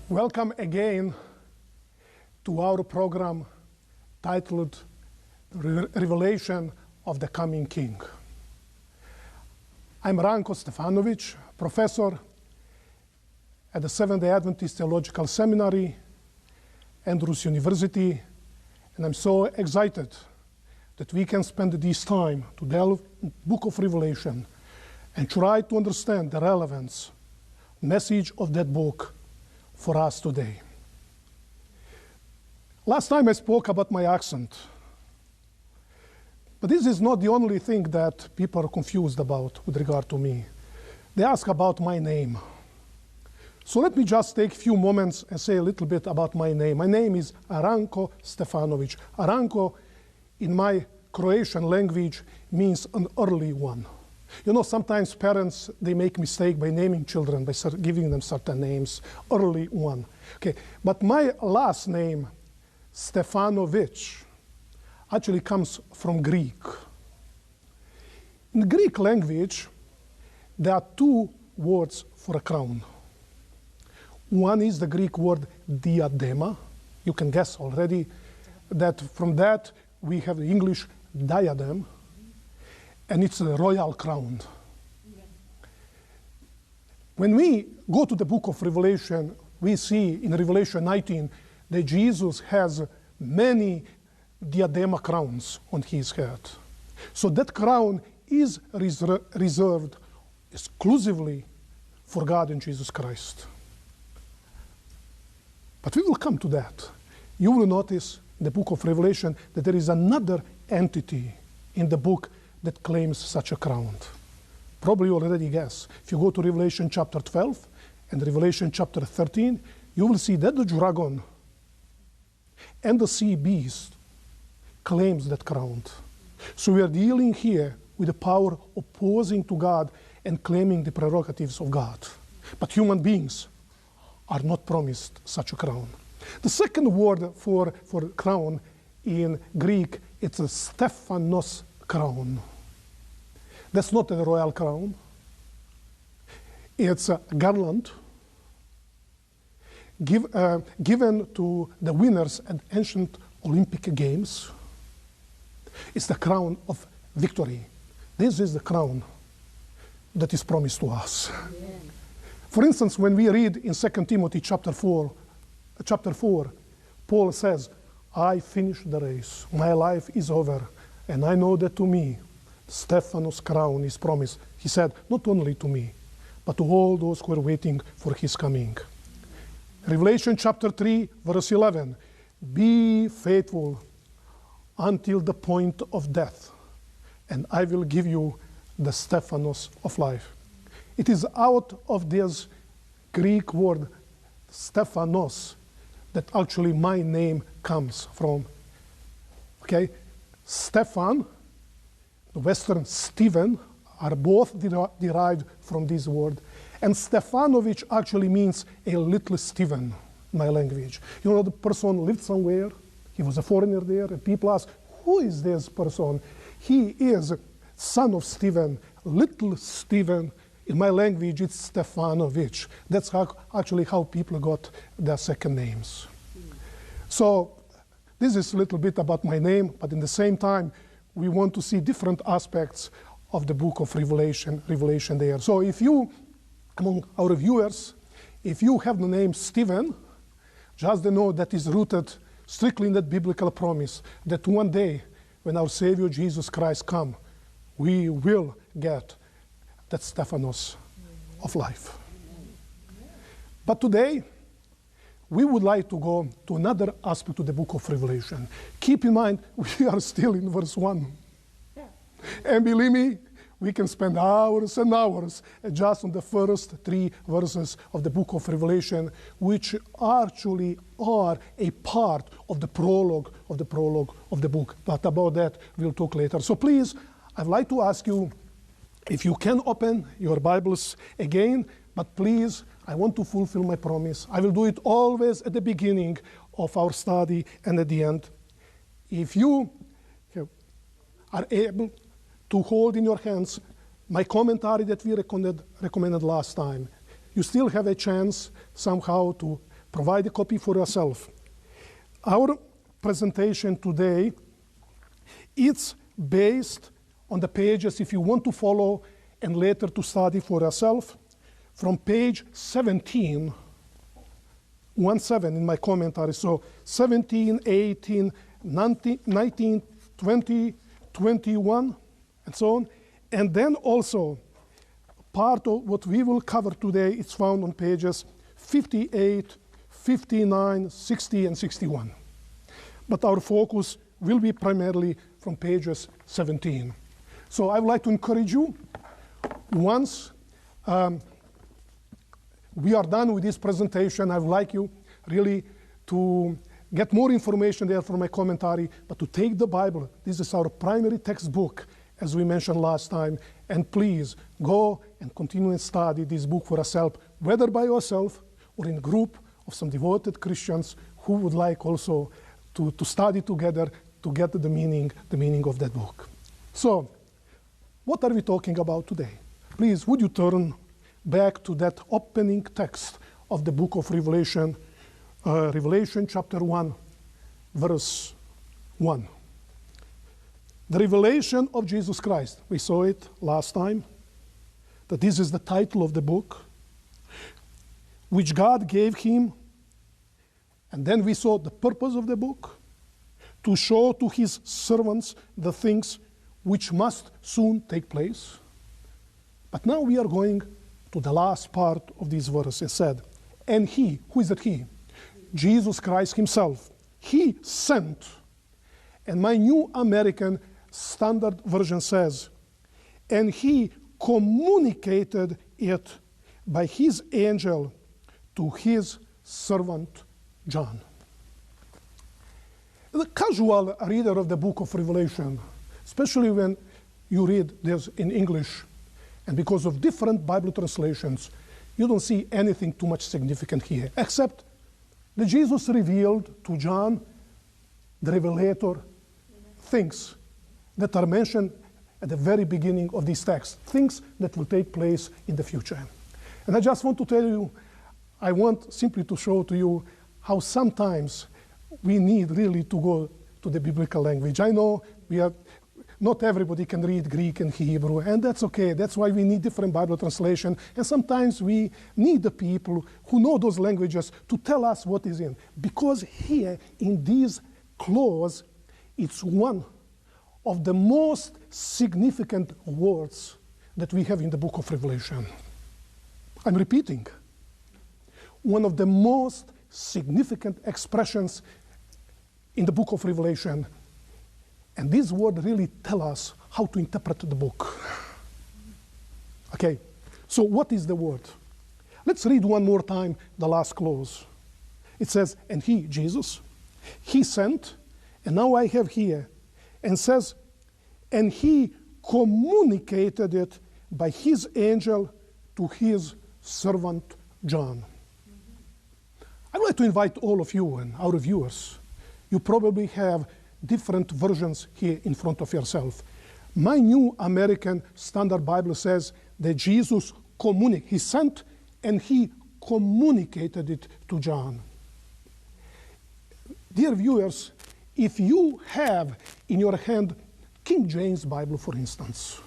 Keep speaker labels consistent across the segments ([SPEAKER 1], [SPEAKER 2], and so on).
[SPEAKER 1] Welcome again to our program titled Revelation of the Coming King. I'm Ranko Stefanovic, professor at the Seventh-day Adventist Theological Seminary, Andrews University, and I'm so excited that we can spend this time to delve in the book of Revelation and try to understand the relevance, message of that book for us today. Last time I spoke about my accent, but this is not the only thing that people are confused about with regard to me. They ask about my name. So let me just take a few moments and say a little bit about my name. My name is Ranko Stefanovic. Ranko, in my Croatian language, means an early one. You know, sometimes parents, they make mistake by naming children, by giving them certain names, early one. Okay, but my last name, Stefanovic, actually comes from Greek. In the Greek language, there are two words for a crown. One is the Greek word diadema. You can guess already that from that we have the English diadem, and it's a royal crown. When we go to the book of Revelation, we see in Revelation 19 that Jesus has many diadema crowns on his head. So that crown is reserved exclusively for God and Jesus Christ. But we will come to that. You will notice in the book of Revelation that there is another entity in the book that claims such a crown. Probably you already guess. If you go to Revelation chapter 12 and Revelation chapter 13, you will see that the dragon and the sea beast claims that crown. So we are dealing here with the power opposing to God and claiming the prerogatives of God. But human beings are not promised such a crown. The second word for crown in Greek, it's a Stephanos crown. That's not a royal crown. It's a garland given to the winners at ancient Olympic Games. It's the crown of victory. This is the crown that is promised to us. Amen. For instance, when we read in 2 Timothy chapter 4, Paul says, I finished the race, my life is over, and I know that to me, Stephanos' crown is promised. He said, not only to me, but to all those who are waiting for his coming. Revelation chapter 3, verse 11, be faithful until the point of death, and I will give you the Stephanos of life. It is out of this Greek word, Stephanos, that actually my name comes from. Okay? Stephan, the Western Stephen, are both derived from this word. And Stefanovic actually means a little Stephen in my language. You know, the person lived somewhere, he was a foreigner there, and people ask, who is this person? He is son of Stephen, little Stephen. In my language, it's Stefanovic. That's actually how people got their second names. So this is a little bit about my name, but in the same time, we want to see different aspects of the book of Revelation there. So if you, among our viewers, if you have the name Stephen, just know that is rooted strictly in that biblical promise that one day, when our Savior Jesus Christ comes, we will get that Stephanos of life. But today, we would like to go to another aspect of the book of Revelation. Keep in mind, we are still in verse 1. Yeah. And believe me, we can spend hours and hours just on the first 3 verses of the book of Revelation, which actually are a part of the prologue of the book. But about that, we'll talk later. So please, I'd like to ask you, if you can open your Bibles again, but please, I want to fulfill my promise. I will do it always at the beginning of our study and at the end. If you are able to hold in your hands my commentary that we recommended last time, you still have a chance somehow to Provide a copy for yourself. Our presentation today, it's based on the pages, if you want to follow and later to study for yourself, from page 17, 17 in my commentary. So 17, 18, 19, 20, 21, and so on. And then also, part of what we will cover today is found on pages 58, 59, 60, and 61. But our focus will be primarily from pages 17. So I would like to encourage you, once we are done with this presentation, I would like you really to get more information there from my commentary, but to take the Bible. This is our primary textbook, as we mentioned last time, and please go and continue and study this book for yourself, whether by yourself or in a group of some devoted Christians who would like also to study together to get the meaning of that book. So, what are we talking about today? Please, would you turn back to that opening text of the book of Revelation, Revelation chapter 1, verse 1. The revelation of Jesus Christ. We saw it last time, that this is the title of the book, which God gave him. And then we saw the purpose of the book, to show to his servants the things which must soon take place. But now we are going to the last part of this verse. It said, and he, who is that he? Jesus Christ himself. He sent. And my New American Standard Version says, and he communicated it by his angel to his servant John. The casual reader of the book of Revelation, especially when you read this in English, and because of different Bible translations, you don't see anything too much significant here, except that Jesus revealed to John, the revelator, things that are mentioned at the very beginning of this text, things that will take place in the future. And I just want to tell you, I want simply to show to you how sometimes we need really to go to the biblical language. I know not everybody can read Greek and Hebrew, and that's okay. That's why we need different Bible translation. And sometimes we need the people who know those languages to tell us what is in. Because here, in this clause, it's one of the most significant words that we have in the book of Revelation. I'm repeating. One of the most significant expressions in the book of Revelation. And this word really tells us how to interpret the book. Okay, so what is the word? Let's read one more time the last clause. It says, and he, Jesus, he sent, and now I have here, and says, and he communicated it by his angel to his servant John. I'd like to invite all of you and our viewers. You probably have different versions here in front of yourself. My New American Standard Bible says that Jesus he sent and he communicated it to John. Dear viewers, if you have in your hand King James Bible, for instance,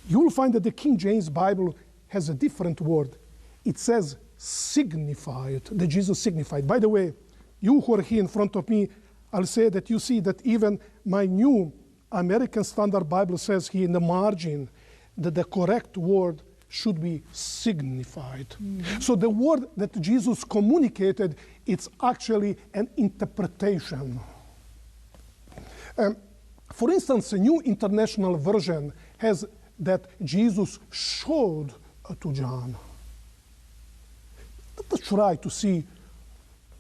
[SPEAKER 1] you will find that the King James Bible has a different word. It says signified, that Jesus signified. By the way, you who are here in front of me, I'll say that you see that even my New American Standard Bible says here in the margin that the correct word should be signified. Mm-hmm. So the word that Jesus communicated, it's actually an interpretation. For instance, a New International Version has that Jesus showed to John. Let us try to see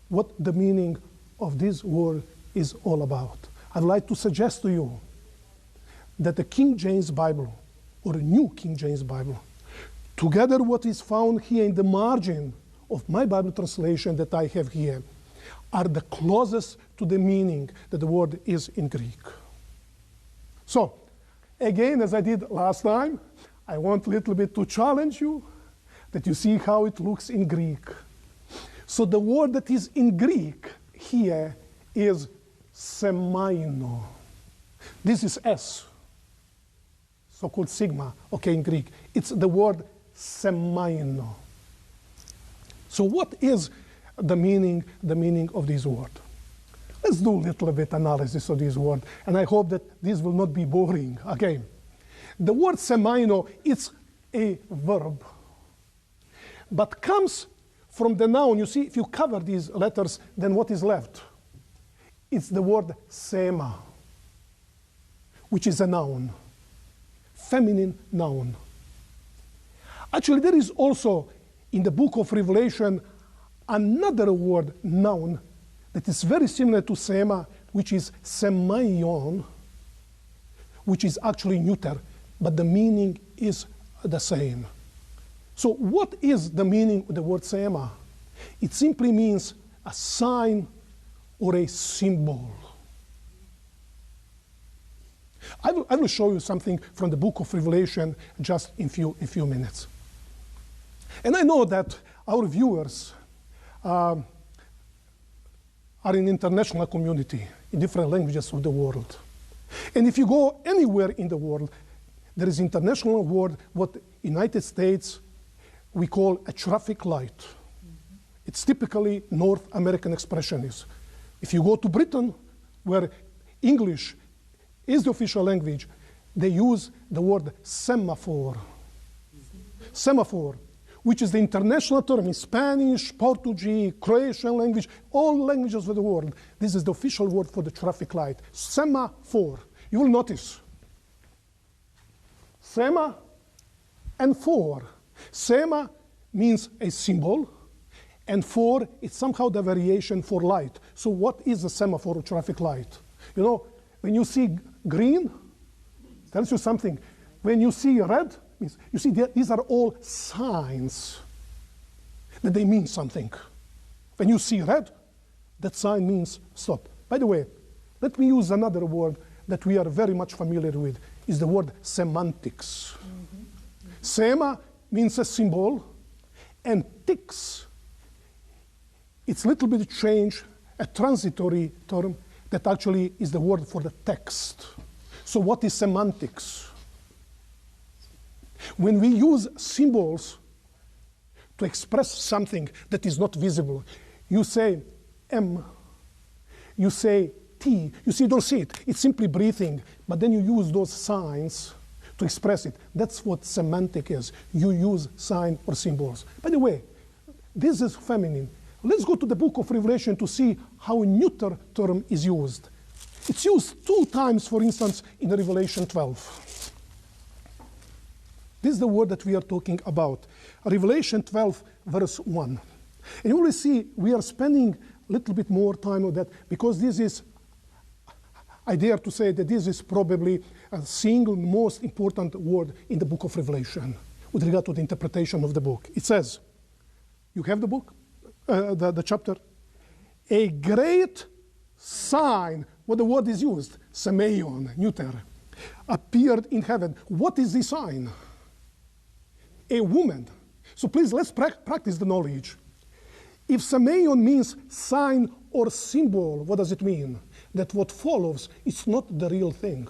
[SPEAKER 1] what the meaning of this word is all about. I'd like to suggest to you that the King James Bible, or a New King James Bible, together what is found here in the margin of my Bible translation that I have here, are the closest to the meaning that the word is in Greek. So, again, as I did last time, I want a little bit to challenge you, that you see how it looks in Greek. So the word that is in Greek here is semaino. This is S, so-called sigma, okay, in Greek. It's the word semaino. So what is the meaning of this word? Let's do a little bit analysis of this word, and I hope that this will not be boring. Okay, the word semaino, it's a verb, but comes from the noun. You see, if you cover these letters, then what is left? It's the word sema, which is a noun, feminine noun. Actually, there is also in the book of Revelation another word, noun, that is very similar to sema, which is semaion, which is actually neuter, but the meaning is the same. So what is the meaning of the word sema? It simply means a sign or a symbol. I will show you something from the book of Revelation just in a few minutes. And I know that our viewers are in international community, in different languages of the world. And if you go anywhere in the world, there is international word, what United States we call a traffic light. Mm-hmm. It's typically North American expression is. If you go to Britain, where English is the official language, they use the word semaphore. Mm-hmm. Semaphore, which is the international term in Spanish, Portuguese, Croatian language, all languages of the world. This is the official word for the traffic light, semaphore. You will notice, sema and phore. Sema means a symbol, and phore is somehow the variation for light. So what is a semaphore or traffic light? You know, when you see green, it tells you something. When you see red, you see these are all signs that they mean something. When you see red, that sign means stop. By the way, let me use another word that we are very much familiar with, is the word semantics. Mm-hmm. Sema means a symbol, and tics, it's a little bit changed, a transitory term that actually is the word for the text. So what is semantics? When we use symbols to express something that is not visible, you say M, you say T, you see, you don't see it, it's simply breathing, but then you use those signs to express it. That's what semantic is. You use sign or symbols. By the way, this is feminine. Let's go to the book of Revelation to see how a neuter term is used. It's used 2 times, for instance, in Revelation 12. This is the word that we are talking about. Revelation 12, verse 1. And you will see we are spending a little bit more time on that because this is, I dare to say that this is probably a single most important word in the book of Revelation with regard to the interpretation of the book. It says, you have the book, the chapter, a great sign, what the word is used, semeion, neuter, appeared in heaven. What is the sign? A woman. So please, let's practice the knowledge. If semeion means sign or symbol, what does it mean? That what follows is not the real thing.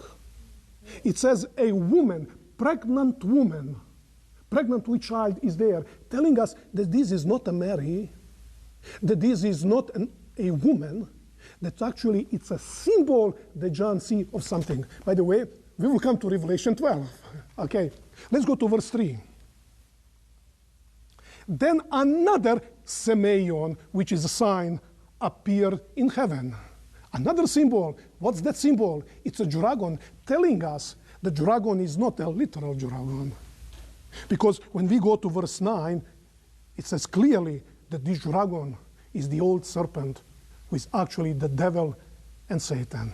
[SPEAKER 1] It says a woman, pregnant with child is there, telling us that this is not a Mary, that this is not a woman, that actually it's a symbol that John sees of something. By the way, we will come to Revelation 12. Okay, let's go to verse 3. Then another semeion, which is a sign, appeared in heaven. Another symbol. What's that symbol? It's a dragon telling us the dragon is not a literal dragon. Because when we go to verse 9, it says clearly that this dragon is the old serpent who is actually the devil and Satan.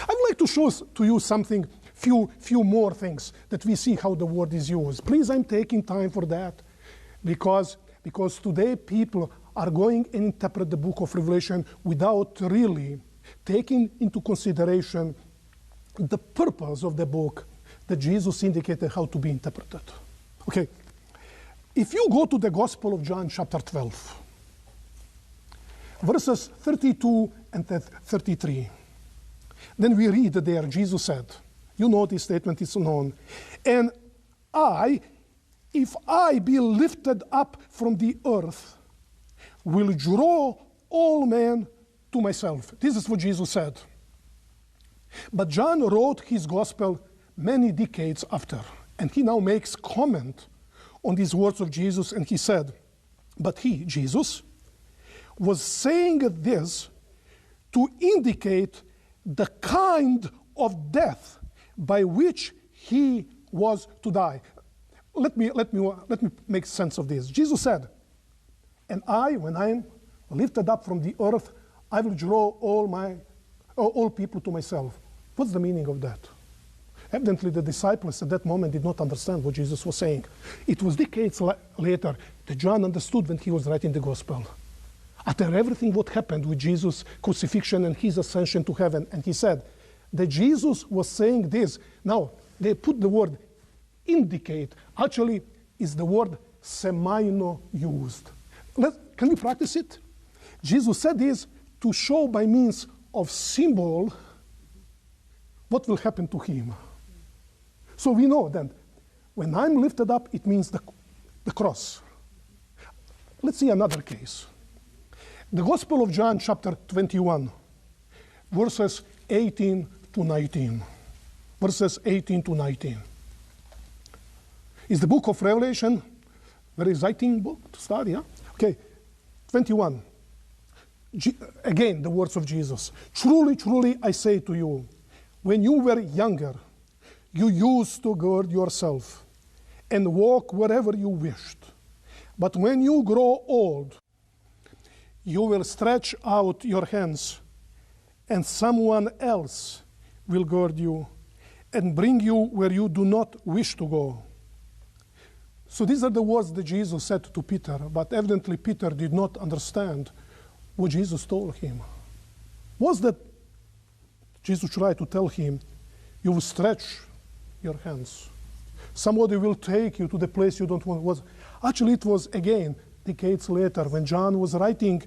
[SPEAKER 1] I'd like to show to you something, few more things that we see how the word is used. Please, I'm taking time for that because today people are going and interpret the book of Revelation without really taking into consideration the purpose of the book that Jesus indicated how to be interpreted. Okay, if you go to the Gospel of John chapter 12, verses 32 and 33. Then we read there, Jesus said, you know this statement is known, and I, if I be lifted up from the earth, will draw all men to myself. This is what Jesus said. But John wrote his gospel many decades after, and he now makes comment on these words of Jesus, and he said, but he, Jesus, was saying this to indicate the kind of death by which he was to die. Let me make sense of this. Jesus said, and I, when I am lifted up from the earth, I will draw all people to myself. What's the meaning of that? Evidently, the disciples at that moment did not understand what Jesus was saying. It was decades later that John understood when he was writing the gospel. After everything what happened with Jesus' crucifixion and his ascension to heaven, and he said that Jesus was saying this. Now, they put the word indicate. Actually, is the word semaino used. Can we practice it? Jesus said this to show by means of symbol what will happen to him. So we know that when I'm lifted up, it means the cross. Let's see another case. The Gospel of John, chapter 21, verses 18 to 19. Verses 18 to 19. Is the book of Revelation very exciting book to study? Yeah? Okay, 21. Again, the words of Jesus. Truly, truly, I say to you, when you were younger, you used to gird yourself and walk wherever you wished. But when you grow old, you will stretch out your hands, and someone else will gird you and bring you where you do not wish to go. So these are the words that Jesus said to Peter, but evidently Peter did not understand what Jesus told him. Was that Jesus tried to tell him, you will stretch your hands. Somebody will take you to the place you don't want. Actually, it was, again, decades later, when John was writing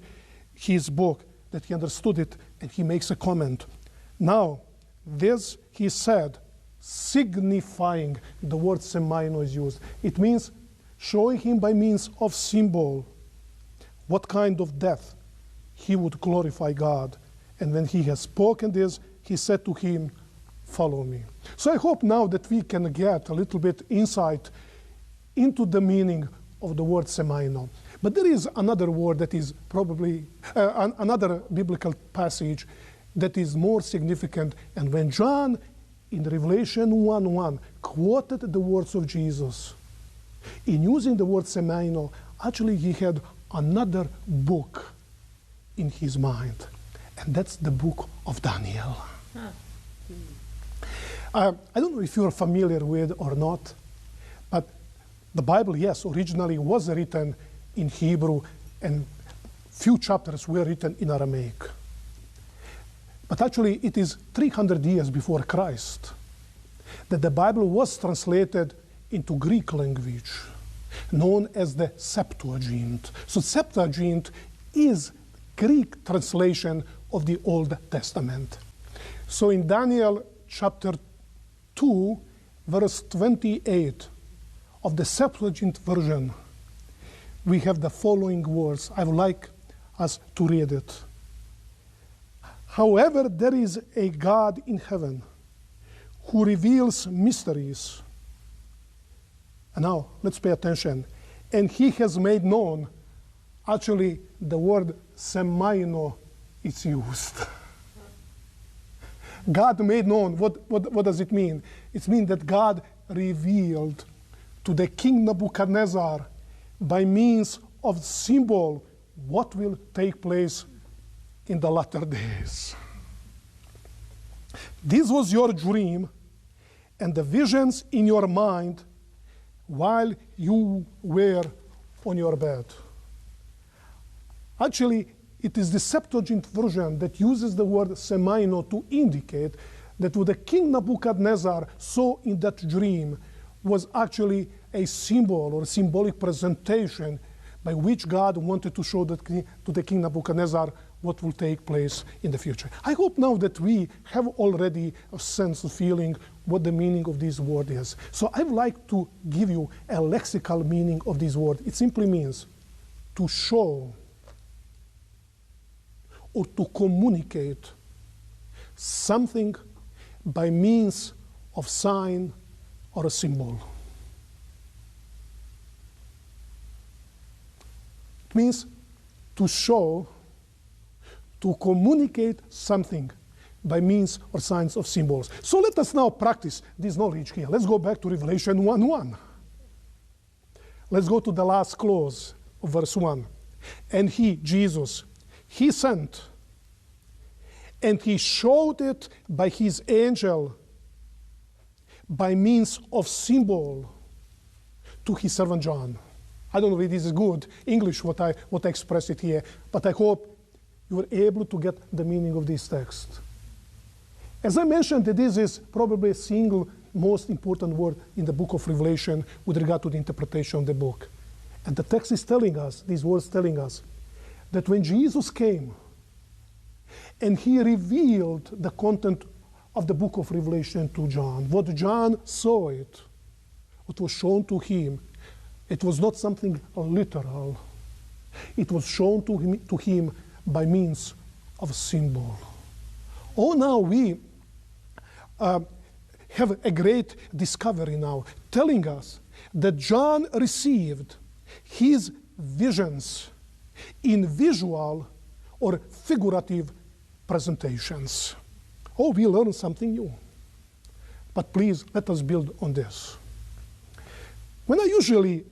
[SPEAKER 1] his book, that he understood it, and he makes a comment. Now, this he said, signifying, the word semaino is used. It means showing him by means of symbol what kind of death he would glorify God. And when he has spoken this, he said to him, follow me. So I hope now that we can get a little bit insight into the meaning of the word semaino. But there is another word that is probably, another biblical passage that is more significant. And when John, in Revelation 1:1, quoted the words of Jesus, in using the word semaino, actually he had another book in his mind. And that's the book of Daniel. Huh. I don't know if you're familiar with or not, but the Bible, yes, originally was written in Hebrew, and few chapters were written in Aramaic. But actually, it is 300 years before Christ that the Bible was translated into Greek language, known as the Septuagint. So Septuagint is Greek translation of the Old Testament. So in Daniel chapter 2, verse 28 of the Septuagint version, we have the following words. I would like us to read it. However, there is a God in heaven who reveals mysteries. And now, let's pay attention. And he has made known, actually, the word semaino is used. God made known. What does it mean? It means that God revealed to the king Nebuchadnezzar by means of symbol what will take place in the latter days. This was your dream and the visions in your mind while you were on your bed. Actually, it is the Septuagint version that uses the word semaino to indicate that what the king Nebuchadnezzar saw in that dream was actually a symbol or a symbolic presentation by which God wanted to show to the king Nebuchadnezzar what will take place in the future. I hope now that we have already a sense of feeling what the meaning of this word is. So I would like to give you a lexical meaning of this word. It simply means to show or to communicate something by means of sign or a symbol. It means to show, to communicate something by means or signs of symbols. So let us now practice this knowledge here. Let's go back to Revelation 1:1. Let's go to the last clause of verse 1. And he, Jesus, he sent, and he showed it by his angel by means of symbol to his servant John. I don't know if this is good English, what I express it here, but I hope you were able to get the meaning of this text. As I mentioned, this is probably a single most important word in the book of Revelation with regard to the interpretation of the book. And the text is telling us, these words telling us, that when Jesus came and he revealed the content of the book of Revelation to John, what John saw it, what was shown to him, it was not something literal. It was shown to him by means of a symbol. Oh, now we have a great discovery now, telling us that John received his visions in visual or figurative presentations. Oh, we learn something new. But please, let us build on this. When I usually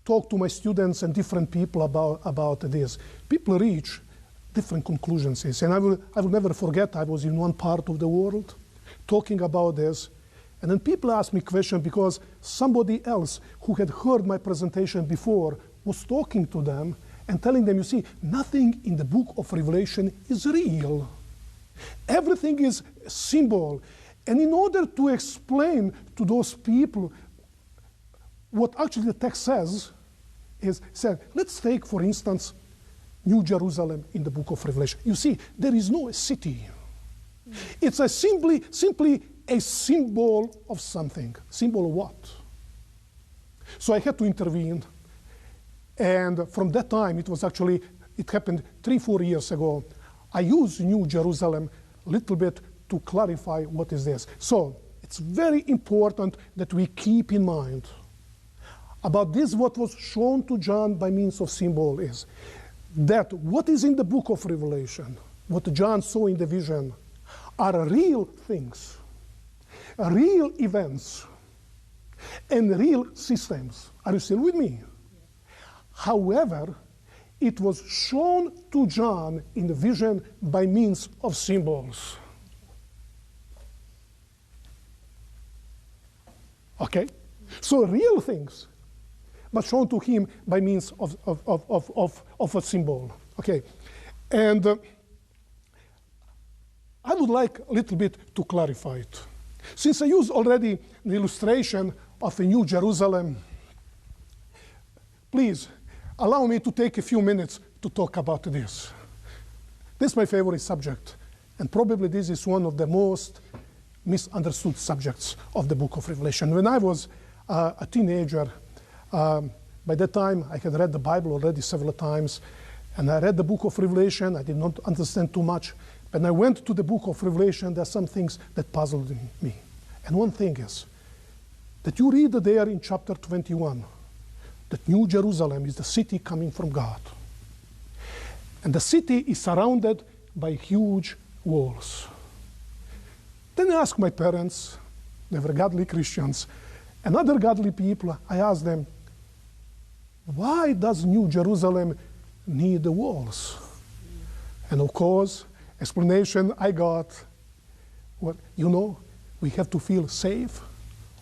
[SPEAKER 1] talk to my students and different people about this, people reach different conclusions. And I will never forget, I was in one part of the world talking about this, and then people asked me questions because somebody else who had heard my presentation before was talking to them and telling them, you see, nothing in the book of Revelation is real. Everything is symbol. And in order to explain to those people what actually the text says, let's take, for instance, New Jerusalem in the book of Revelation. You see, there is no city. It's simply a symbol of something. Symbol of what? So I had to intervene. And from that time, it happened 3-4 years ago. I used New Jerusalem a little bit to clarify what is this. So it's very important that we keep in mind about this, what was shown to John by means of symbol is that what is in the book of Revelation, what John saw in the vision, are real things, real events, and real systems. Are you still with me? However, it was shown to John in the vision by means of symbols. Okay? So real things, but shown to him by means of a symbol. Okay? And I would like a little bit to clarify it. Since I used already the illustration of a New Jerusalem, please allow me to take a few minutes to talk about this. This is my favorite subject, and probably this is one of the most misunderstood subjects of the book of Revelation. When I was a teenager, by that time I had read the Bible already several times, and I read the book of Revelation. I did not understand too much. When I went to the book of Revelation, there are some things that puzzled me. And one thing is that you read there in chapter 21 that New Jerusalem is the city coming from God. And the city is surrounded by huge walls. Then I asked my parents, they were godly Christians, and other godly people, I asked them, why does New Jerusalem need the walls? And of course, explanation I got, well, you know, we have to feel safe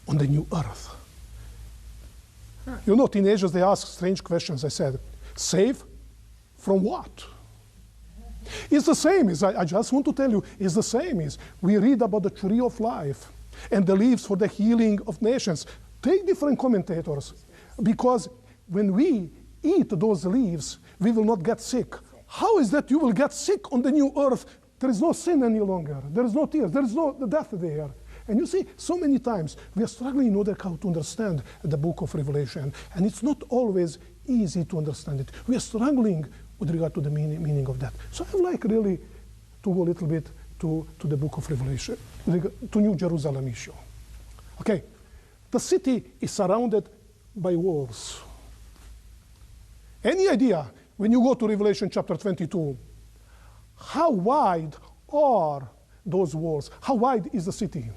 [SPEAKER 1] on the new earth. You know, teenagers, they ask strange questions. I said, safe from what? It's the same as, I just want to tell you, it's the same as we read about the tree of life and the leaves for the healing of nations. Take different commentators, because when we eat those leaves, we will not get sick. How is that you will get sick on the new earth? There is no sin any longer. There is no tears. There is no death there. And you see, so many times we are struggling in order how to understand the book of Revelation. And it's not always easy to understand it. We are struggling with regard to the meaning of that. So I would like really to go a little bit to the book of Revelation, to New Jerusalem issue. Okay, the city is surrounded by walls. Any idea, when you go to Revelation chapter 22, how wide are those walls? How wide is the city?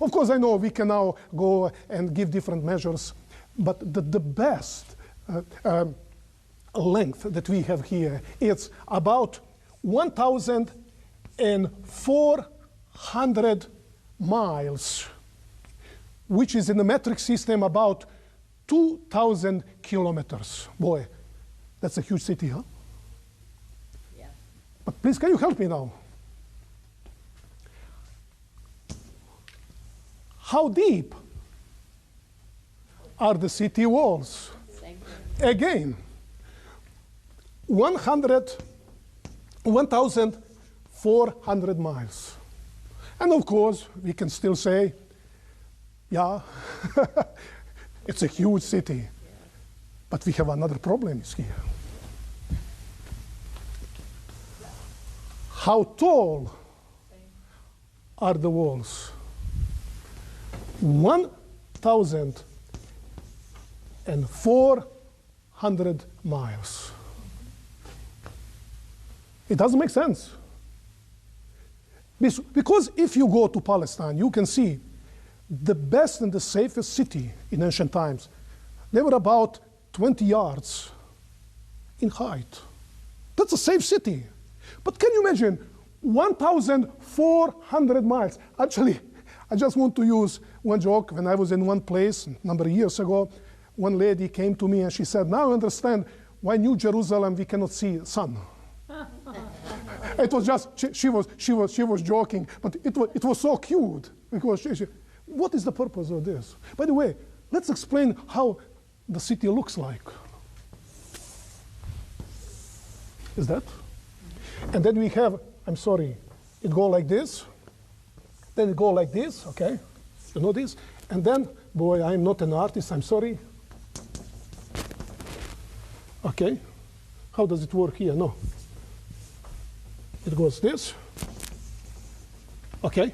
[SPEAKER 1] Of course, I know we can now go and give different measures, but the best length that we have here is about 1,400 miles, which is in the metric system about 2,000 kilometers. Boy, that's a huge city, huh?
[SPEAKER 2] Yeah.
[SPEAKER 1] But please, can you help me now? How deep are the city walls?
[SPEAKER 2] Same.
[SPEAKER 1] Again, 1,400 miles. And of course, we can still say, yeah, it's a huge city. Yeah. But we have another problem here. How tall are the walls? 1,400 miles. It doesn't make sense. Because if you go to Palestine, you can see the best and the safest city in ancient times. They were about 20 yards in height. That's a safe city. But can you imagine 1,400 miles? Actually, I just want to use one joke. When I was in one place a number of years ago, one lady came to me and she said, now I understand why New Jerusalem we cannot see sun. It was just, she was joking, but it was so cute. Because what is the purpose of this? By the way, let's explain how the city looks like. Is that? And then we have, I'm sorry, it go like this. Then it go like this, okay? You know this? And then, boy, I'm not an artist, I'm sorry. Okay. How does it work here? No. It goes this. Okay.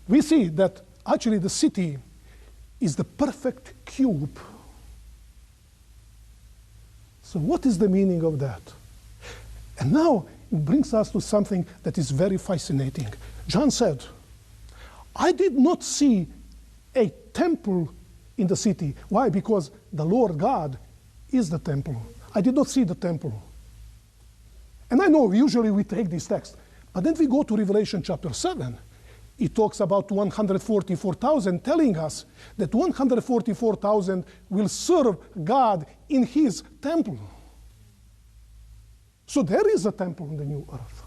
[SPEAKER 1] We see that actually the city is the perfect cube. So what is the meaning of that? And now it brings us to something that is very fascinating. John said, I did not see a temple in the city. Why? Because the Lord God is the temple. I did not see the temple. And I know usually we take this text, but then we go to Revelation chapter 7. It talks about 144,000, telling us that 144,000 will serve God in his temple. So there is a temple on the new earth.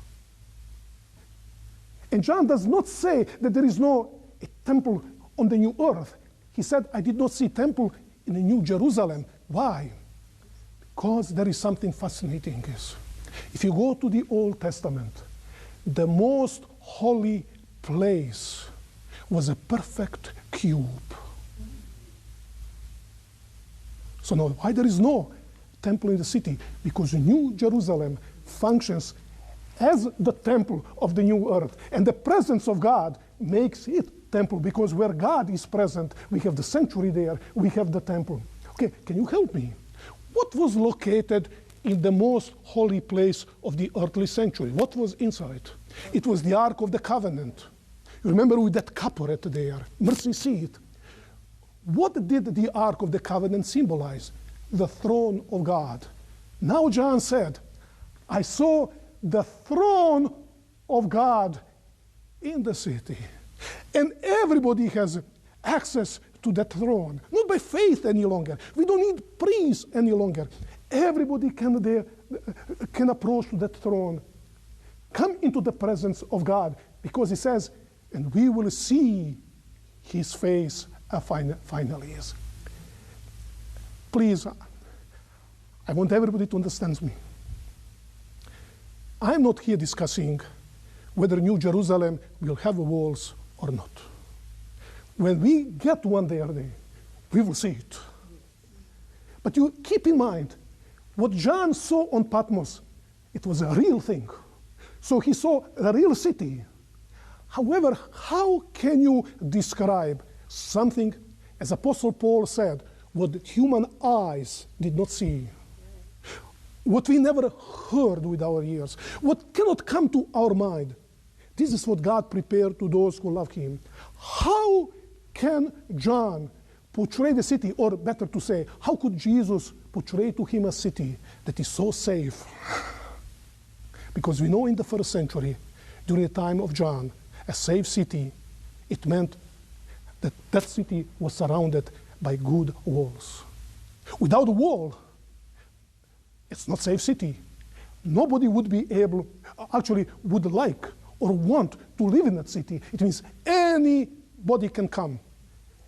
[SPEAKER 1] And John does not say that there is no a temple on the new earth. He said, I did not see temple in the New Jerusalem. Why? Because there is something fascinating. If you go to the Old Testament, the most holy place was a perfect cube. So now, why there is no temple in the city? Because New Jerusalem functions as the temple of the new earth. And the presence of God makes it temple, because where God is present, we have the sanctuary there, we have the temple. Okay, can you help me? What was located in the most holy place of the earthly sanctuary? What was inside? It was the Ark of the Covenant. You remember with that caporet there, mercy seat. What did the Ark of the Covenant symbolize? The throne of God. Now John said, I saw the throne of God in the city. And everybody has access to that throne. Not by faith any longer. We don't need priests any longer. Everybody can approach to that throne. Come into the presence of God. Because he says, and we will see his face finally. Please, I want everybody to understand me. I'm not here discussing whether New Jerusalem will have walls or not. When we get one day, we will see it. But you keep in mind, what John saw on Patmos, it was a real thing. So he saw a real city. However, how can you describe something, as Apostle Paul said, what human eyes did not see? What we never heard with our ears, what cannot come to our mind. This is what God prepared to those who love him. How can John portray the city, or better to say, how could Jesus portray to him a city that is so safe? Because we know in the first century, during the time of John, a safe city, it meant that that city was surrounded by good walls. Without a wall, it's not a safe city. Nobody would be able, actually would like or want to live in that city. It means anybody can come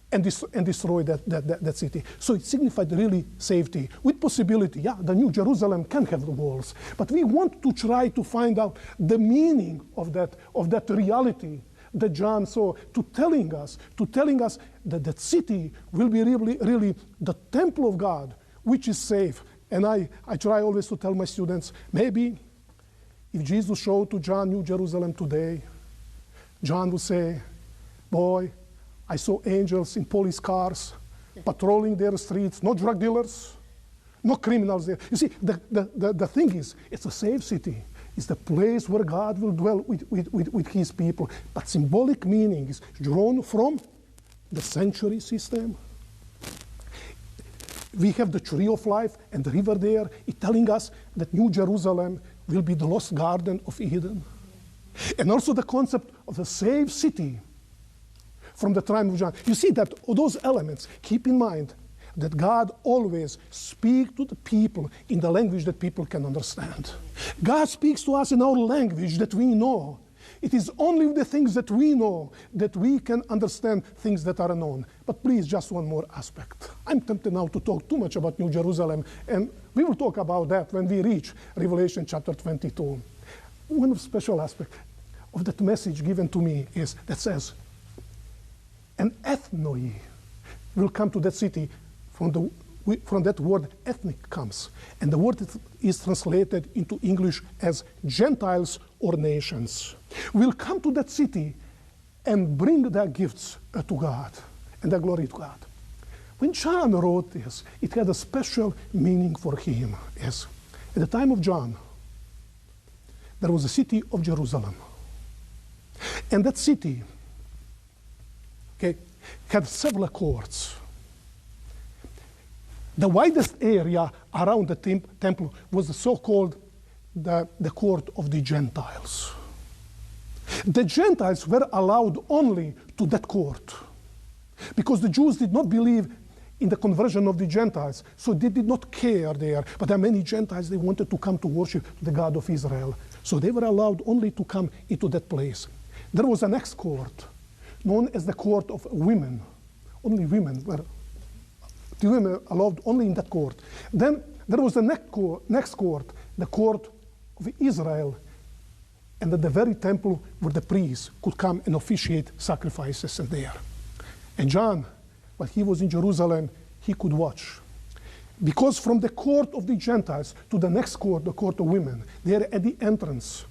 [SPEAKER 1] and destroy that city. So it signified really safety, with possibility, yeah, the New Jerusalem can have the walls, but we want to try to find out the meaning of that reality that John saw, to telling us that that city will be really the temple of God, which is safe. And I try always to tell my students, maybe if Jesus showed to John New Jerusalem today, John would say, boy, I saw angels in police cars patrolling their streets, no drug dealers, no criminals there. You see, the thing is, it's a safe city. It's the place where God will dwell with his people. But symbolic meaning is drawn from the sanctuary system. We have the tree of life and the river there. It's telling us that New Jerusalem will be the lost garden of Eden. And also the concept of a safe city from the time of John. You see that those elements, keep in mind that God always speaks to the people in the language that people can understand. God speaks to us in our language that we know. It is only the things that we know that we can understand things that are unknown. But please, just one more aspect. I'm tempted now to talk too much about New Jerusalem, and we will talk about that when we reach Revelation chapter 22. One special aspect of that message given to me is that says, an ethnoi will come to that city. From that word ethnic comes. And the word is translated into English as Gentiles or nations. Will come to that city and bring their gifts to God and their glory to God. When John wrote this, it had a special meaning for him. Yes. At the time of John, there was a city of Jerusalem. And that city, had several courts. The widest area around the temple was the so-called the court of the Gentiles. The Gentiles were allowed only to that court because the Jews did not believe in the conversion of the Gentiles, so they did not care there. But there are many Gentiles, they wanted to come to worship the God of Israel. So they were allowed only to come into that place. There was a next court, known as the court of women. Only women were allowed only in that court. Then there was the next court, the court of Israel, and at the very temple where the priests could come and officiate sacrifices in there. And John, while he was in Jerusalem, he could watch. Because from the court of the Gentiles to the next court, the court of women, there at the entrance,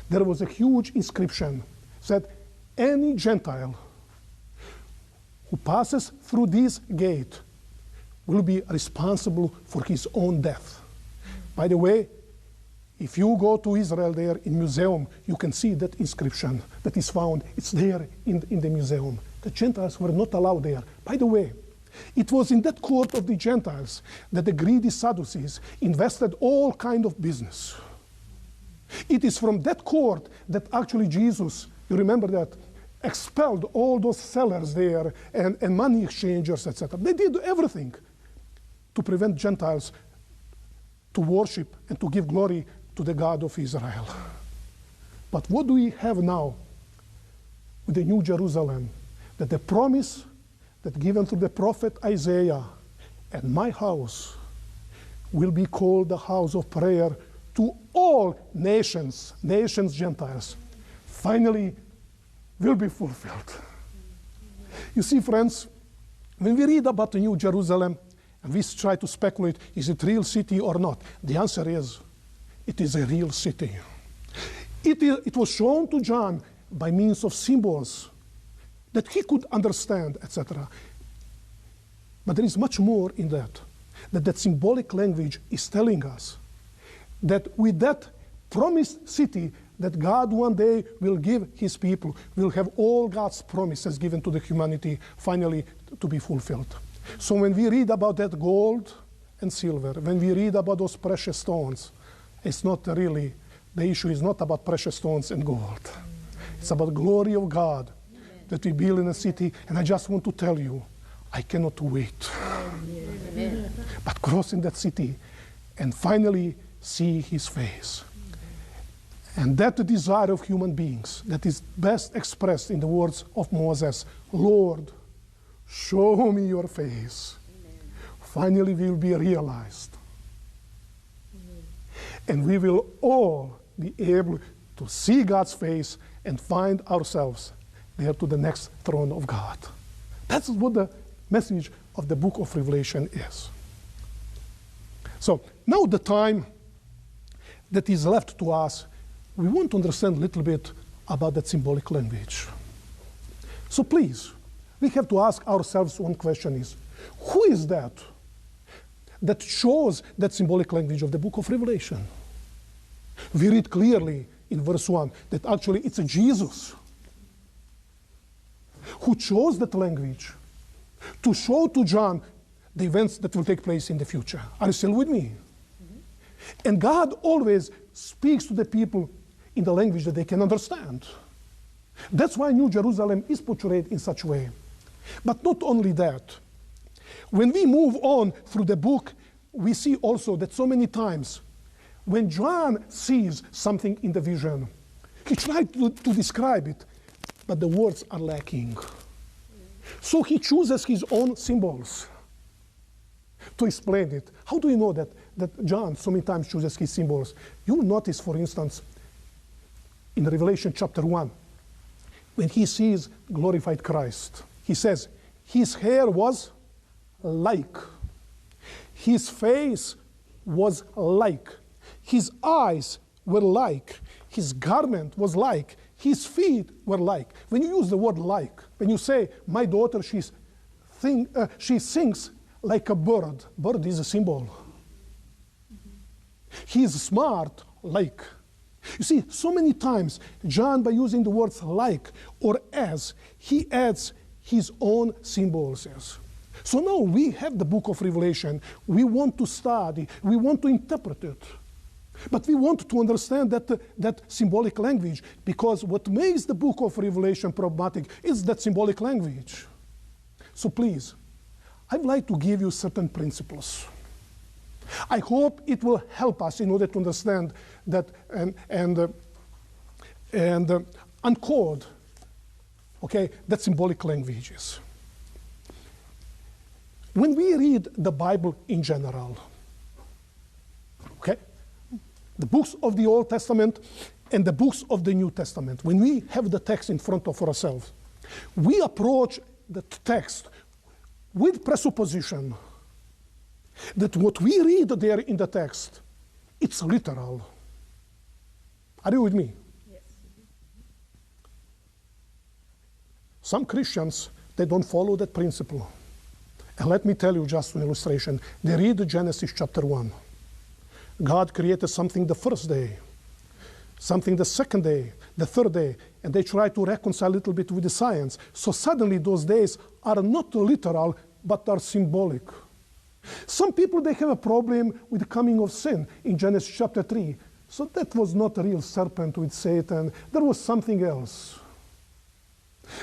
[SPEAKER 1] there was a huge inscription that said, any Gentile who passes through this gate will be responsible for his own death. By the way, if you go to Israel there in museum, you can see that inscription that is found. It's there in the museum. The Gentiles were not allowed there. By the way, it was in that court of the Gentiles that the greedy Sadducees invested all kind of business. It is from that court that actually Jesus, you remember that, expelled all those sellers there and money exchangers, etc. They did everything to prevent Gentiles to worship and to give glory to the God of Israel. But what do we have now with the New Jerusalem? That the promise that given through the prophet Isaiah, and my house will be called the house of prayer to all nations, Gentiles, finally will be fulfilled. You see, friends, when we read about the New Jerusalem, and we try to speculate, is it a real city or not? The answer is, it is a real city. It was shown to John by means of symbols that he could understand, etc. But there is much more in that. That symbolic language is telling us that with that promised city that God one day will give his people, will have all God's promises given to the humanity finally to be fulfilled. So when we read about that gold and silver, when we read about those precious stones, it's not really, the issue is not about precious stones and gold. It's about the glory of God that we build in a city. And I just want to tell you, I cannot wait.
[SPEAKER 2] Amen.
[SPEAKER 1] But crossing that city and finally see his face. And that the desire of human beings that is best expressed in the words of Moses, Lord, show me your face.
[SPEAKER 2] Amen.
[SPEAKER 1] Finally will be realized. And we will all be able to see God's face and find ourselves there to the next throne of God. That's what the message of the book of Revelation is. So now the time that is left to us, we want to understand a little bit about that symbolic language. So please, we have to ask ourselves one question is, who is that shows that symbolic language of the book of Revelation? We read clearly in verse 1 that actually it's a Jesus who chose that language to show to John the events that will take place in the future. Are you still with me? Mm-hmm. And God always speaks to the people in the language that they can understand. That's why New Jerusalem is portrayed in such a way. But not only that. When we move on through the book, we see also that so many times when John sees something in the vision, he tried to describe it, but the words are lacking. So he chooses his own symbols to explain it. How do you know that John so many times chooses his symbols? You will notice, for instance, in Revelation chapter 1, when he sees glorified Christ, he says, his hair was like, his face was like, his eyes were like, his garment was like, his feet were like. When you use the word like, when you say, my daughter, she sings like a bird. Bird is a symbol. He is smart, like. You see, so many times, John, by using the words like or as, he adds his own symbols. Yes. So now we have the book of Revelation. We want to study. We want to interpret it. But we want to understand that symbolic language, because what makes the book of Revelation problematic is that symbolic language. So please, I'd like to give you certain principles. I hope it will help us in order to understand that and uncode, okay, that symbolic languages. When we read the Bible in general, okay, the books of the Old Testament and the books of the New Testament, when we have the text in front of ourselves, we approach the text with presupposition that what we read there in the text, it's literal. Are you with me?
[SPEAKER 2] Yes.
[SPEAKER 1] Some Christians, they don't follow that principle. And let me tell you just an illustration. They read Genesis chapter 1. God created something the first day, something the second day, the third day, and they try to reconcile a little bit with the science. So suddenly those days are not literal, but are symbolic. Some people, they have a problem with the coming of sin in Genesis chapter 3. So that was not a real serpent with Satan. There was something else.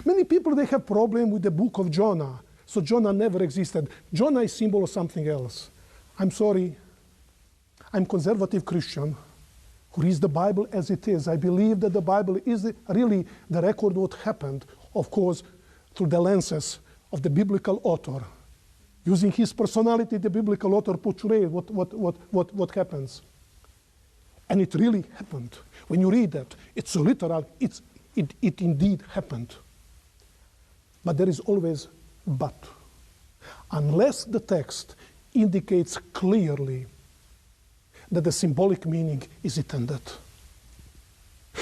[SPEAKER 1] Many people, they have problem with the book of Jonah. So Jonah never existed. Jonah is symbol of something else. I'm sorry. I'm conservative Christian who reads the Bible as it is. I believe that the Bible is really the record of what happened, of course, through the lenses of the biblical author. Using his personality, the biblical author portrayed what happens. And it really happened. When you read that, it's literal, it indeed happened. But there is always but. Unless the text indicates clearly that the symbolic meaning is intended.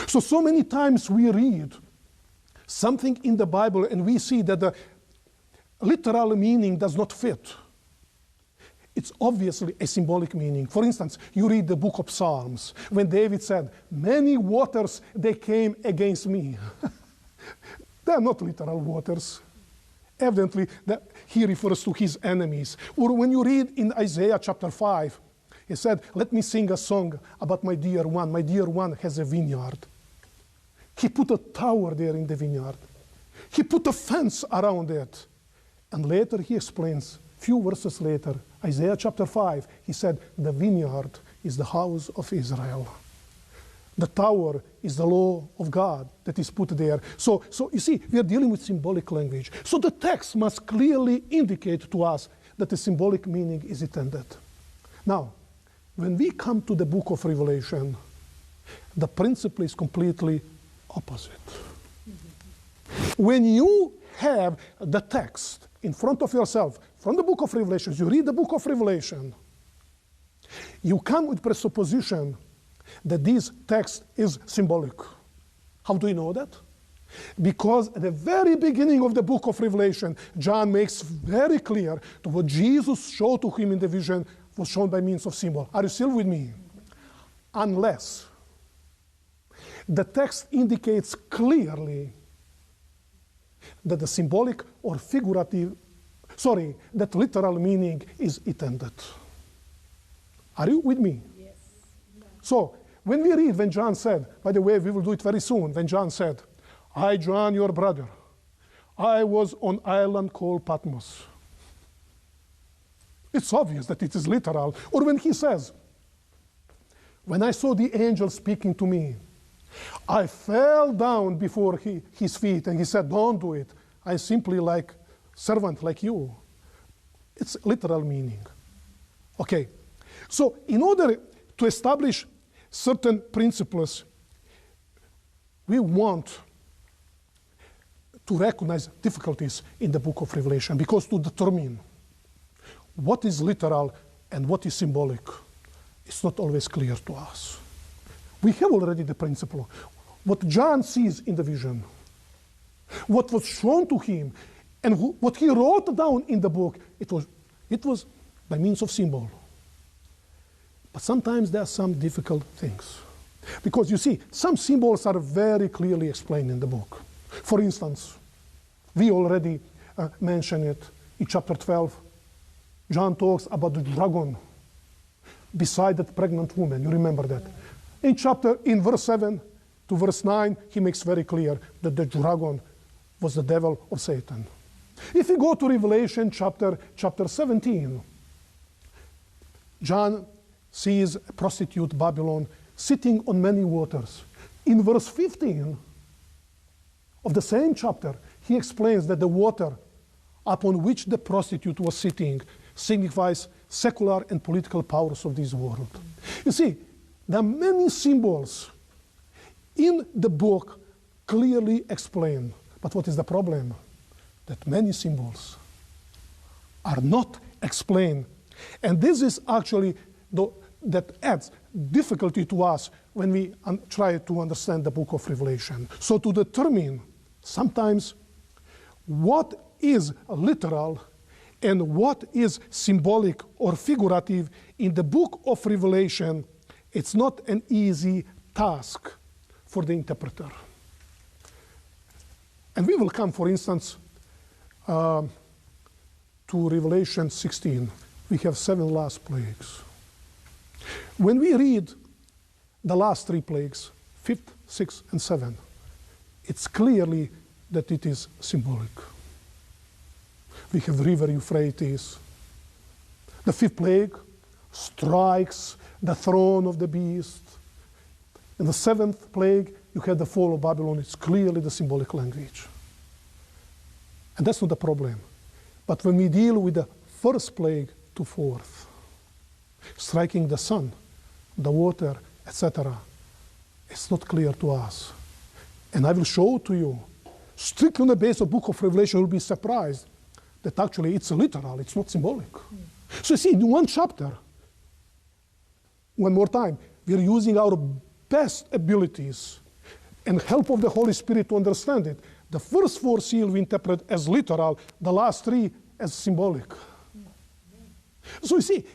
[SPEAKER 1] So many times we read something in the Bible and we see that the literal meaning does not fit. It's obviously a symbolic meaning. For instance, you read the book of Psalms when David said, many waters they came against me. They are not literal waters. Evidently, he refers to his enemies. Or when you read in Isaiah chapter 5, he said, let me sing a song about my dear one. My dear one has a vineyard. He put a tower there in the vineyard. He put a fence around it. And later he explains, few verses later, Isaiah chapter 5, he said, the vineyard is the house of Israel. The tower is the law of God that is put there. So you see, we are dealing with symbolic language. So the text must clearly indicate to us that the symbolic meaning is intended. Now, when we come to the book of Revelation, the principle is completely opposite. When you have the text in front of yourself, from the book of Revelation, you read the book of Revelation, you come with presupposition that this text is symbolic. How do you know that? Because at the very beginning of the book of Revelation, John makes very clear that what Jesus showed to him in the vision was shown by means of symbol. Are you still with me? Unless the text indicates clearly that the symbolic or figurative, that literal meaning is intended. Are you with me?
[SPEAKER 2] Yes.
[SPEAKER 1] So, when we read, when John said, by the way, we will do it very soon, when John said, I, John, your brother, I was on island called Patmos. It's obvious that it is literal. Or when he says, when I saw the angel speaking to me, I fell down before his feet, and he said, don't do it. I'm simply like servant like you. It's literal meaning. Okay. So in order to establish certain principles, we want to recognize difficulties in the book of Revelation, because to determine what is literal and what is symbolic, it's not always clear to us. We have already the principle. What John sees in the vision, what was shown to him, and what he wrote down in the book, it was by means of symbol. But sometimes there are some difficult things. Because you see, some symbols are very clearly explained in the book. For instance, we already mentioned it in chapter 12. John talks about the dragon beside that pregnant woman. You remember that? In verse 7 to verse 9, he makes very clear that the dragon was the devil or Satan. If you go to Revelation chapter 17, John sees a prostitute Babylon sitting on many waters. In verse 15 of the same chapter, he explains that the water upon which the prostitute was sitting signifies secular and political powers of this world. You see, there are many symbols in the book clearly explained. But what is the problem? That many symbols are not explained. And this is actually that adds difficulty to us when we try to understand the book of Revelation. So to determine sometimes what is literal and what is symbolic or figurative in the book of Revelation, it's not an easy task for the interpreter. And we will come, for instance, to Revelation 16. We have 7 last plagues. When we read the last 3 plagues, 5th, 6th, and 7th, it's clearly that it is symbolic. We have river Euphrates. The 5th plague strikes the throne of the beast. In the 7th plague, you have the fall of Babylon. It's clearly the symbolic language. And that's not the problem. But when we deal with the first plague to fourth, striking the sun, the water, etc. It's not clear to us. And I will show to you, strictly on the basis of the book of Revelation, you'll be surprised that actually it's literal, it's not symbolic. So you see, in one chapter, one more time, we're using our best abilities and help of the Holy Spirit to understand it. The first 4 seals we interpret as literal, the last 3 as symbolic. So you see,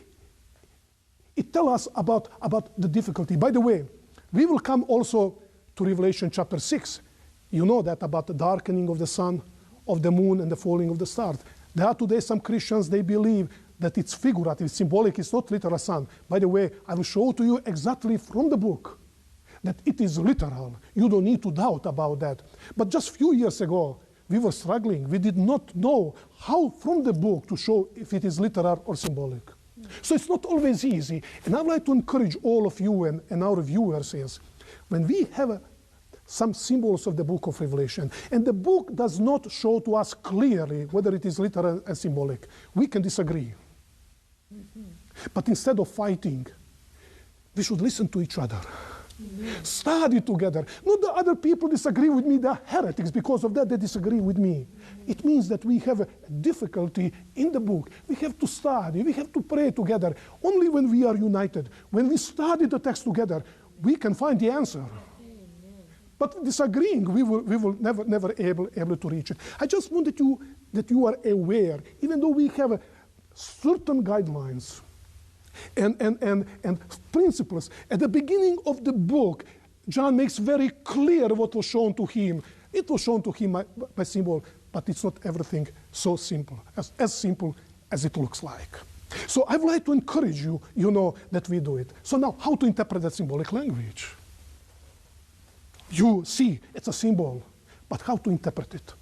[SPEAKER 1] it tells us about the difficulty. By the way, we will come also to Revelation chapter 6. You know that about the darkening of the sun, of the moon, and the falling of the stars. There are today some Christians, they believe that it's figurative, symbolic, it's not literal sun. By the way, I will show to you exactly from the book that it is literal. You don't need to doubt about that. But just a few years ago, we were struggling. We did not know how from the book to show if it is literal or symbolic. So it's not always easy. And I would like to encourage all of you and our viewers is, when we have some symbols of the book of Revelation, and the book does not show to us clearly whether it is literal and symbolic, we can disagree. But instead of fighting, we should listen to each other. Study together. Not that other people disagree with me, they're heretics. Because of that, they disagree with me. It means that we have a difficulty in the book. We have to study, we have to pray together. Only when we are united, when we study the text together, we can find the answer. But disagreeing, we will never able to reach it. I just want that you are aware, even though we have certain guidelines and principles. At the beginning of the book, John makes very clear what was shown to him. It was shown to him by symbol, but it's not everything so simple, as simple as it looks like. So I would like to encourage you, that we do it. So now, how to interpret that symbolic language? You see, it's a symbol, but how to interpret it?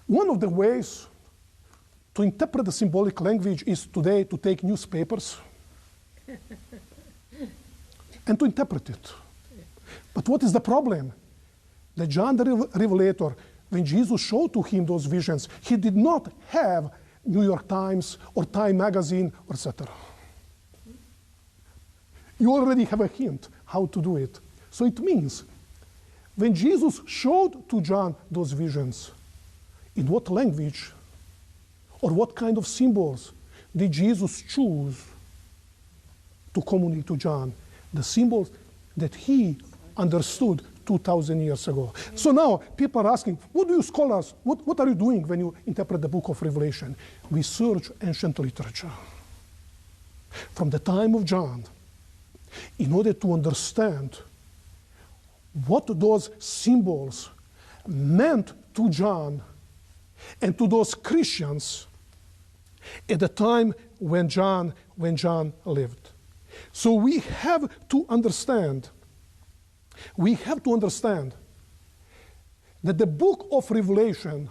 [SPEAKER 1] One of the ways to interpret the symbolic language is today to take newspapers and to interpret it. But what is the problem? That John the Revelator, when Jesus showed to him those visions, he did not have New York Times or Time Magazine, etc. You already have a hint how to do it. So it means, when Jesus showed to John those visions, in what language or what kind of symbols did Jesus choose to communicate to John? The symbols that he understood 2,000 years ago. So now people are asking, what do you scholars, what are you doing when you interpret the book of Revelation? We search ancient literature from the time of John in order to understand what those symbols meant to John and to those Christians at the time when John lived. So we have to understand that the book of Revelation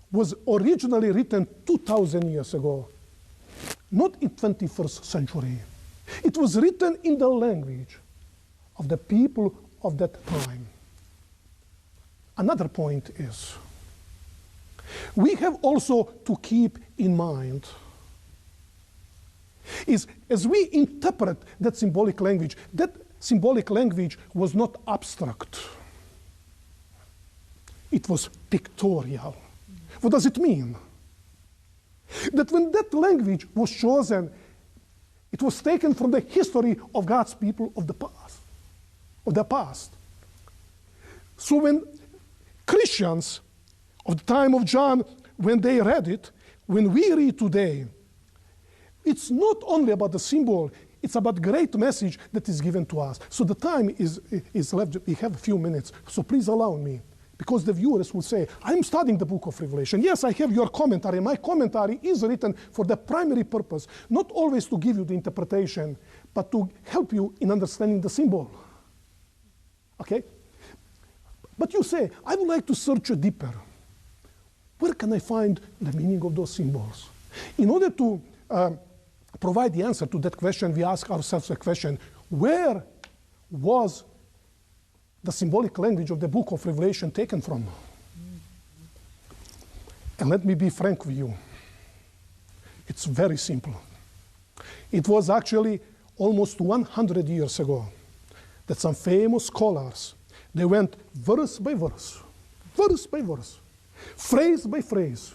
[SPEAKER 1] was originally written 2,000 years ago, not in 21st century. It was written in the language of the people of that time. Another point is, we have also to keep in mind is, as we interpret that symbolic language was not abstract. It was pictorial. What does it mean? That when that language was chosen, it was taken from the history of God's people of the past. So when Christians of the time of John, when they read it, when we read today, it's not only about the symbol, it's about great message that is given to us. So the time is left, we have a few minutes, so please allow me, because the viewers will say, I'm studying the book of Revelation. Yes, I have your commentary. My commentary is written for the primary purpose, not always to give you the interpretation, but to help you in understanding the symbol. Okay? But you say, I would like to search deeper. Where can I find the meaning of those symbols? In order to provide the answer to that question, we ask ourselves a question, where was the symbolic language of the book of Revelation taken from? And let me be frank with you. It's very simple. It was actually almost 100 years ago that some famous scholars, they went verse by verse, phrase by phrase,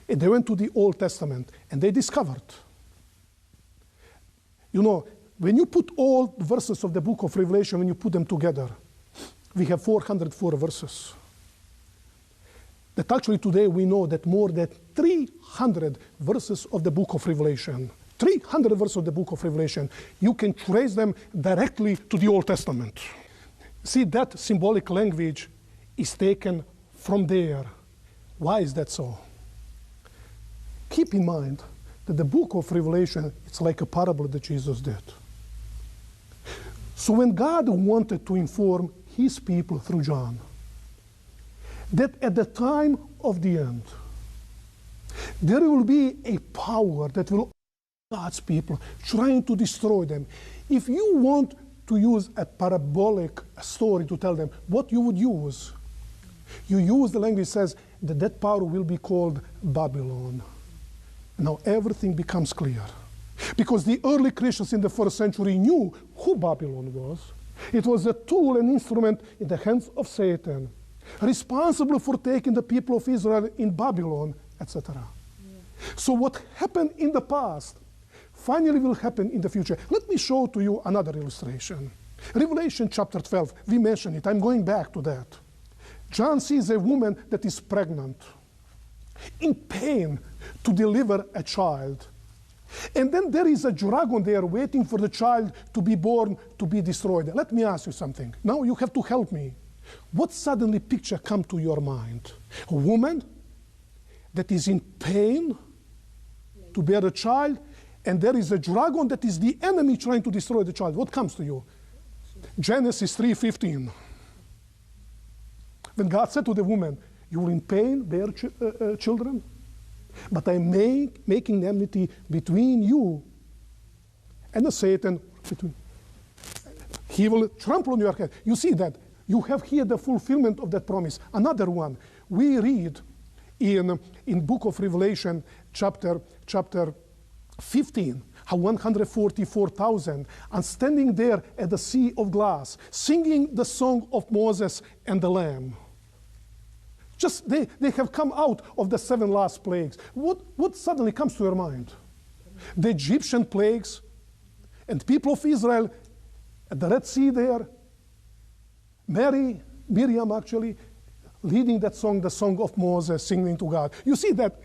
[SPEAKER 1] and they went to the Old Testament, and they discovered, you know, when you put all the verses of the book of Revelation, when you put them together, we have 404 verses. That actually today we know that more than 300 verses of the book of Revelation, 300 verses of the book of Revelation, you can trace them directly to the Old Testament. See, that symbolic language is taken from there. Why is that so? Keep in mind that the book of Revelation, it's like a parable that Jesus did. So when God wanted to inform his people through John, that at the time of the end, there will be a power that will God's people trying to destroy them. If you want to use a parabolic story to tell them what you would use, you use the language that says that power will be called Babylon. Now everything becomes clear. Because the early Christians in the first century knew who Babylon was. It was a tool and instrument in the hands of Satan, responsible for taking the people of Israel in Babylon, etc. Yeah. So what happened in the past finally will happen in the future. Let me show to you another illustration. Revelation chapter 12, we mentioned it. I'm going back to that. John sees a woman that is pregnant, in pain to deliver a child. And then there is a dragon there waiting for the child to be born, to be destroyed. Let me ask you something. Now you have to help me. What suddenly picture come to your mind? A woman that is in pain to bear a child, and there is a dragon that is the enemy trying to destroy the child. What comes to you? Genesis 3:15. When God said to the woman, you will in pain bear children, but I'm making enmity between you and the Satan. He will trample on your head. You see that? You have here the fulfillment of that promise. Another one. We read in book of Revelation, chapter 15, how 144,000 are standing there at the sea of glass, singing the song of Moses and the Lamb. Just they have come out of the 7 last plagues. What suddenly comes to your mind? The Egyptian plagues and people of Israel at the Red Sea there, Miriam actually, leading that song, the song of Moses, singing to God. You see that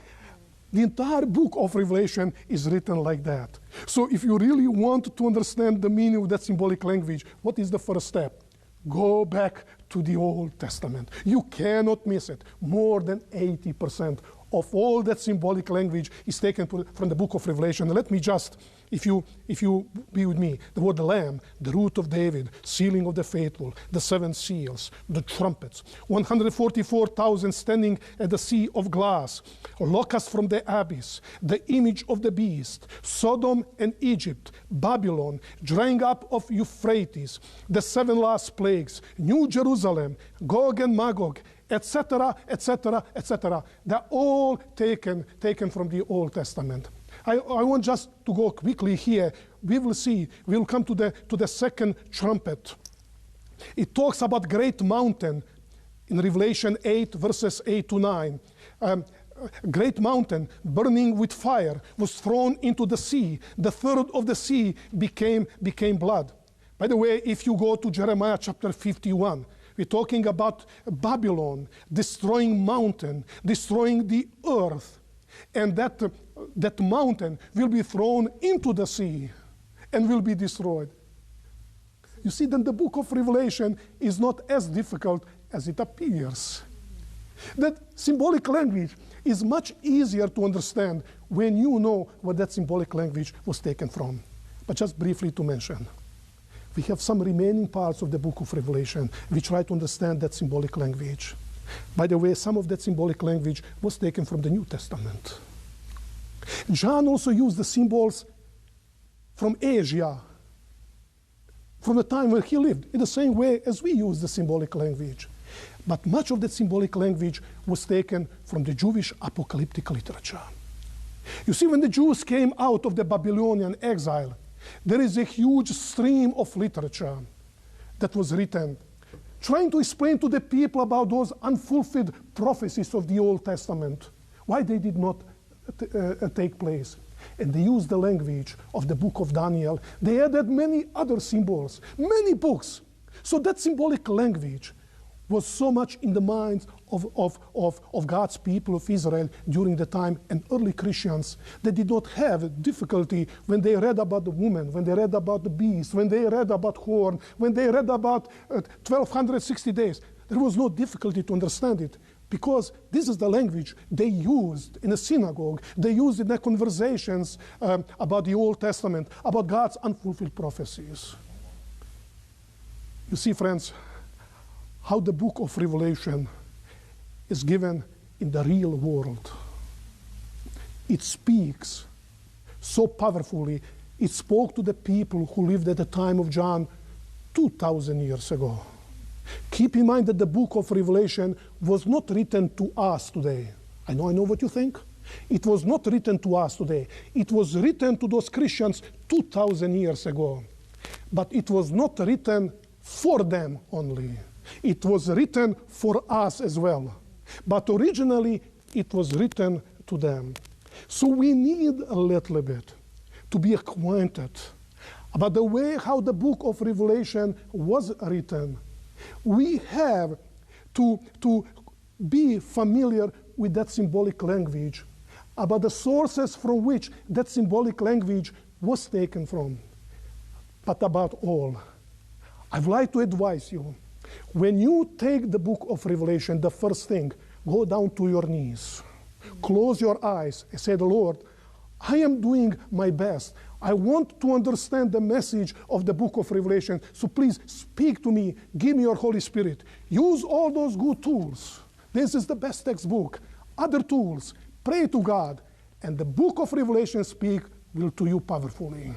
[SPEAKER 1] the entire book of Revelation is written like that. So if you really want to understand the meaning of that symbolic language, what is the first step? Go back to the Old Testament. You cannot miss it. More than 80% of all that symbolic language is taken from the book of Revelation. Let me just, if you be with me, the word the Lamb, the root of David, sealing of the faithful, the 7 seals, the trumpets, 144,000 standing at the sea of glass, locusts from the abyss, the image of the beast, Sodom and Egypt, Babylon, drying up of Euphrates, the 7 last plagues, New Jerusalem, Gog and Magog, etc., etc., etc. They're all taken from the Old Testament. I want just to go quickly here. We will see, we'll come to the second trumpet. It talks about great mountain in Revelation 8, verses 8 to 9. Great mountain, burning with fire, was thrown into the sea. The third of the sea became blood. By the way, if you go to Jeremiah chapter 51, we're talking about Babylon, destroying mountain, destroying the earth. And that mountain will be thrown into the sea and will be destroyed. You see, then the book of Revelation is not as difficult as it appears. That symbolic language is much easier to understand when you know where that symbolic language was taken from. But just briefly to mention, we have some remaining parts of the book of Revelation. We try to understand that symbolic language. By the way, some of that symbolic language was taken from the New Testament. John also used the symbols from Asia, from the time where he lived, in the same way as we use the symbolic language. But much of that symbolic language was taken from the Jewish apocalyptic literature. You see, when the Jews came out of the Babylonian exile, there is a huge stream of literature that was written, trying to explain to the people about those unfulfilled prophecies of the Old Testament, why they did not take place. And they used the language of the book of Daniel. They added many other symbols, many books. So that symbolic language was so much in the minds of God's people of Israel during the time, and early Christians, they did not have difficulty when they read about the woman, when they read about the beast, when they read about horn, when they read about 1260 days. There was no difficulty to understand it, because this is the language they used in a synagogue, they used in their conversations about the Old Testament, about God's unfulfilled prophecies. You see, friends, how the book of Revelation is given in the real world. It speaks so powerfully. It spoke to the people who lived at the time of John 2,000 years ago. Keep in mind that the book of Revelation was not written to us today. I know what you think. It was not written to us today. It was written to those Christians 2,000 years ago. But it was not written for them only. It was written for us as well. But originally, it was written to them. So we need a little bit to be acquainted about the way how the book of Revelation was written. We have to be familiar with that symbolic language, about the sources from which that symbolic language was taken from. But about all, I'd like to advise you, when you take the book of Revelation, the first thing, go down to your knees, close your eyes, and say, Lord, I am doing my best. I want to understand the message of the book of Revelation, so please speak to me. Give me your Holy Spirit. Use all those good tools. This is the best textbook. Other tools. Pray to God, and the book of Revelation will to you powerfully.